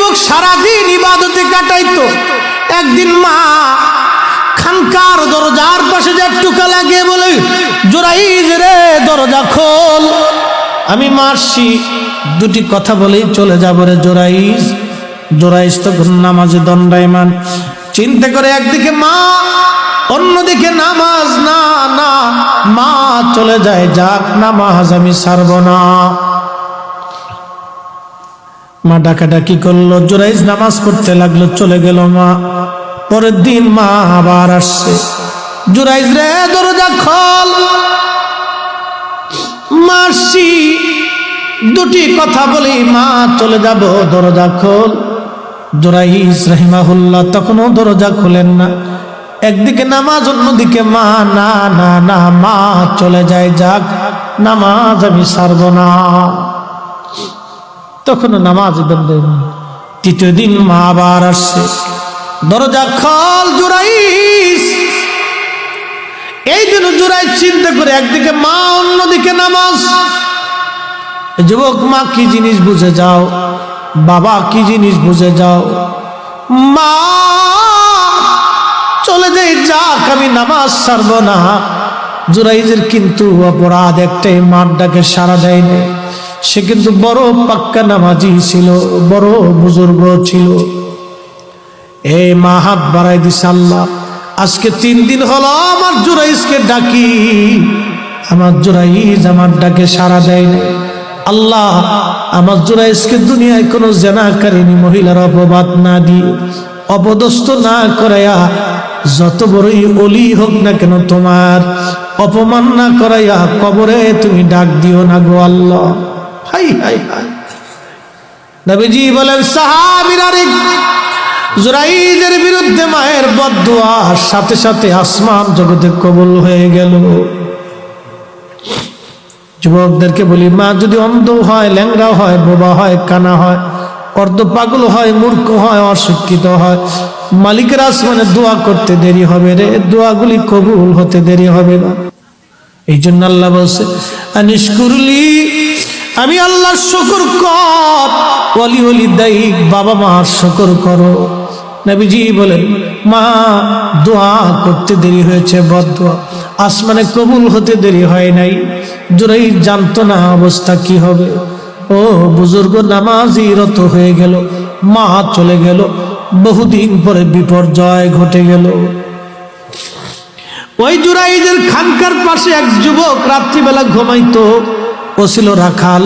যুবক সারাদিন ইবাদতে কাটাইতো। একদিন মা খানকার দরজার পাশে যে টুকা লাগিয়ে বলে, জুরাইজ রে দরজা খোল, আমি মারছি। দুটি কথা বলেই চলে যাবো রে জুরাইজ। জুরাইজ তখন নামাজে দণ্ডায়মান। চিন্তা করে একদিকে মা, অন্যদিকে নামাজ। না না, মা চলে যায়, যাক নামাজ আমি ছাড়ব না। মা ডাকাডাকি করলো, জুরাইজ নামাজ পড়তে লাগলো, চলে গেল মা। পরের দিন মা আবার আসছে, জুরাইজ রে দরজা খোল, মারছি। দুটি কথা বলি মা চলে যাব, দরজা খোল। জুরাইজ রাহিমাহুল্লাহ তখনও দরজা খুলেন না। একদিকে নামাজ, অন্যদিকে মা। না না না, মা চলে যায়, যাক নামাজ আমি ছাড়ব না। তখনও নামাজ বন্ধ। তৃতীয় দিন মা আবার আসছে, দরজা খোল জুরাইজ। এই দিন জুরাইজ চিন্তা করে, একদিকে মা, অন্যদিকে নামাজ। যুবক, মা কি জিনিস বুঝে যাও, বাবা কি জিনিস বুঝে যাও। মা চলে যাই, যাক আমি নামাজ ছাড়ব না। জুরাইজের কিন্তু অপরাধ একটাই, মার ডাকে সাড়া দেয়নি। সে কিন্তু বড় পাক্কা নামাজি ছিল, বড় বুজুর্গ ছিল। এই মা হাত বাড়াই দিছে, আল্লাহ আজকে 3 দিন হলো আমার জুরাইজকে ডাকি, আমার জুরাইজ আমার ডাকে সাড়া দেয়নি। আল্লাহ আমার জুরাইজকে দুনিয়ায় কোনো জেনাকারিনী মহিলার অপবাদ না দিয়ে, অপদস্থ না করাইয়া, যত বড়ই ওলি হোক না কেন তোমার অপমান না করাইয়া কবরে তুমি ডাক দিও না গো আল্লাহ। হাই হাই হাই। নবীজি বলেন, সাহাবীরা রে, জুরাইজের বিরুদ্ধে মায়ের বদদুয়ার সাথে সাথে আসমান জগতে কবুল হয়ে গেল। যুবকদেরকে বলি, মা যদি অন্ধ হয়, ল্যাংড়া হয়, বোবা হয়, কানা হয়, অর্ধ পাগল হয়, মূর্খ হয়, অশিক্ষিত হয়, মালিকের আসমানে দোয়া করতে দেরি হবে রে, দোয়াগুলি কবুল হতে দেরি হবে না। এই জন্য আল্লাহ বলছে, আনিশকুরলি, আমি আল্লাহর শুকর কর, ওয়ালি ওয়ালি দাইক, বাবা মার শুকর করো। নবীজি বলেন, মা দোয়া করতে দেরি হয়েছে, বদদুয়া আসমানে কবুল হতে দেরি হয় নাই। জুরাইজ জানতো না অবস্থা কি হবে। ও বুজুর্গ নামাজি রত হয়ে গেল, মা চলে গেল। বহুদিন পরে বিপর্যয় ঘটে গেল। ওই জুরাইজের খানকার পাশে এক যুবক রাত্রিবেলা ঘুমাইতো, ও ছিল রাখাল।